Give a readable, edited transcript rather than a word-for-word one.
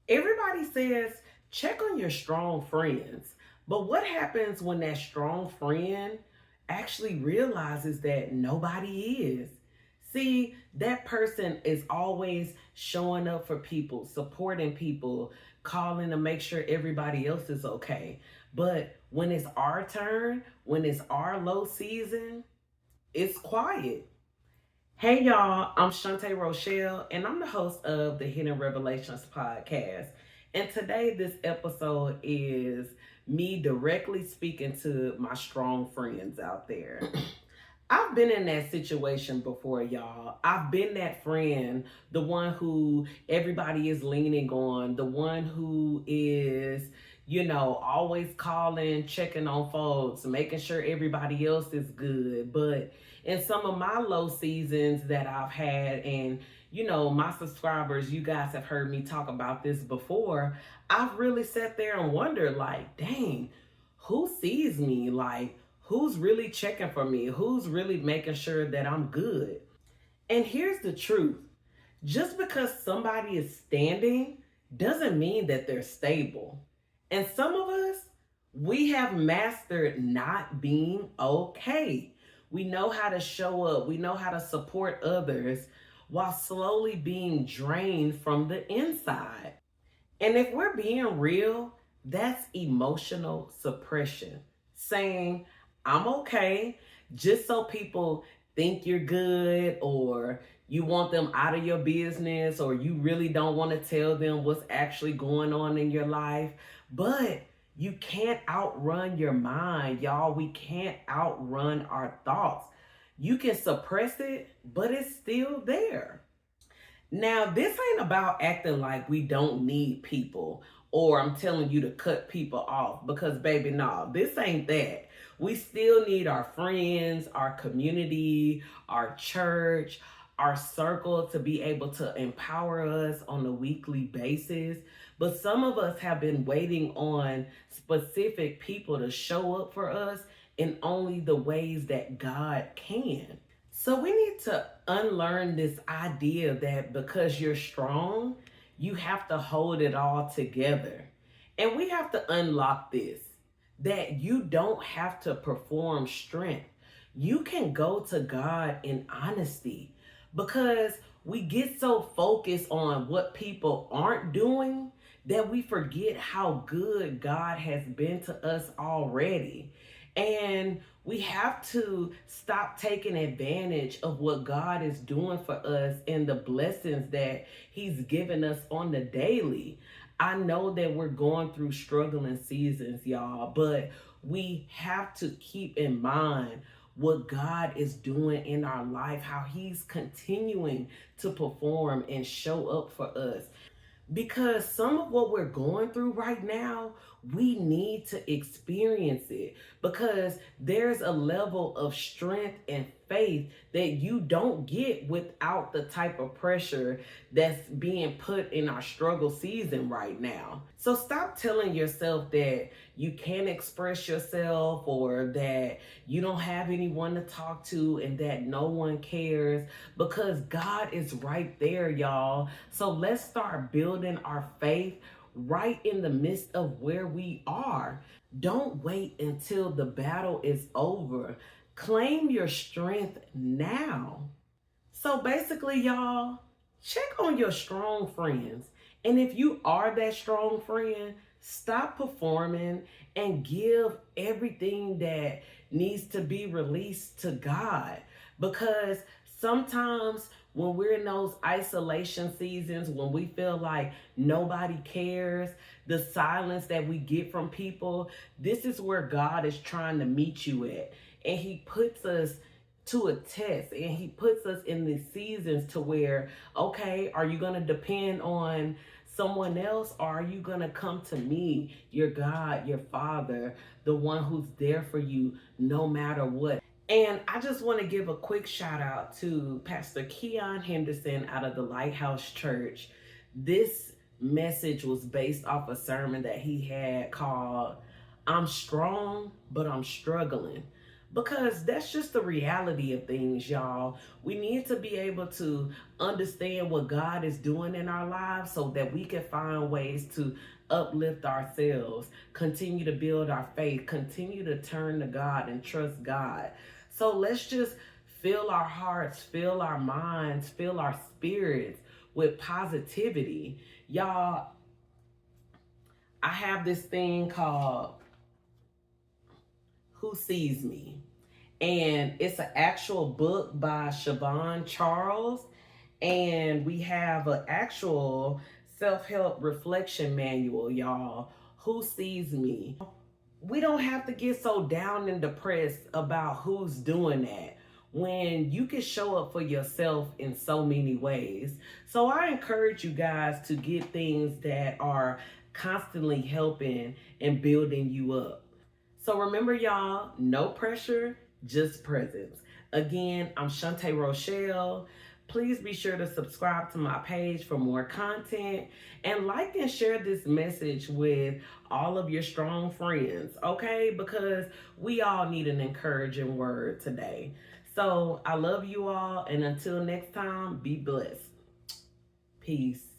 Everybody says check on your strong friends. But what happens when that strong friend actually realizes that nobody is? See, that person is always showing up for people, supporting people, calling to make sure everybody else is okay. But when it's our turn, when it's our low season, it's quiet. Hey y'all, I'm Shantae Rochelle, and I'm the host of the Hidden Revelations podcast. And today, this episode is me directly speaking to my strong friends out there. I've been in that situation before, y'all. I've been that friend, the one who everybody is leaning on, the one who is, always calling, checking on folks, making sure everybody else is good. But in some of my low seasons that I've had, and my subscribers, you guys have heard me talk about this before, I've really sat there and wondered, like, dang, who sees me? Like, who's really checking for me? Who's really making sure that I'm good? And here's the truth, just because somebody is standing doesn't mean that they're stable. And some of us, we have mastered not being okay. We know how to show up, we know how to support others while slowly being drained from the inside. And if we're being real, that's emotional suppression. Saying, I'm okay, just so people think you're good, or you want them out of your business, or you really don't want to tell them what's actually going on in your life. But you can't outrun your mind, y'all. We can't outrun our thoughts. You can suppress it, but it's still there. Now, this ain't about acting like we don't need people or I'm telling you to cut people off because, baby, no, this ain't that. We still need our friends, our community, our church, our circle to be able to empower us on a weekly basis. But some of us have been waiting on specific people to show up for us in only the ways that God can. So we need to unlearn this idea that because you're strong, you have to hold it all together. And we have to unlock this, that you don't have to perform strength. You can go to God in honesty because we get so focused on what people aren't doing that we forget how good God has been to us already. And we have to stop taking advantage of what God is doing for us and the blessings that He's given us on the daily. I know that we're going through struggling seasons, y'all, but we have to keep in mind what God is doing in our life, how He's continuing to perform and show up for us. Because some of what we're going through right now, we need to experience it because there's a level of strength and faith that you don't get without the type of pressure that's being put in our struggle season right now. So stop telling yourself that you can't express yourself or that you don't have anyone to talk to and that no one cares because God is right there, y'all. So let's start building our faith right in the midst of where we are. Don't wait until the battle is over. Claim your strength now. So basically, y'all, check on your strong friends. And if you are that strong friend, stop performing and give everything that needs to be released to God. Because sometimes when we're in those isolation seasons, when we feel like nobody cares, the silence that we get from people, this is where God is trying to meet you at. And He puts us to a test and He puts us in these seasons to where, okay, are you going to depend on someone else, or are you going to come to me, your God, your Father, the one who's there for you no matter what? And I just want to give a quick shout out to Pastor Keon Henderson out of the Lighthouse Church. This message was based off a sermon that he had called I'm Strong, but I'm Struggling. because that's just the reality of things, y'all. We need to be able to understand what God is doing in our lives so that we can find ways to uplift ourselves, continue to build our faith, continue to turn to God and trust God. So let's just fill our hearts, fill our minds, fill our spirits with positivity. Y'all, I have this thing called Who Sees Me? And it's an actual book by Siobhan Charles. And we have an actual self-help reflection manual, y'all. Who Sees Me? We don't have to get so down and depressed about who's doing that when you can show up for yourself in so many ways. So I encourage you guys to get things that are constantly helping and building you up. So remember, y'all, no pressure, just presence. Again, I'm Shantae Rochelle. Please be sure to subscribe to my page for more content and like and share this message with all of your strong friends, okay? Because we all need an encouraging word today. So I love you all, and until next time, be blessed. Peace.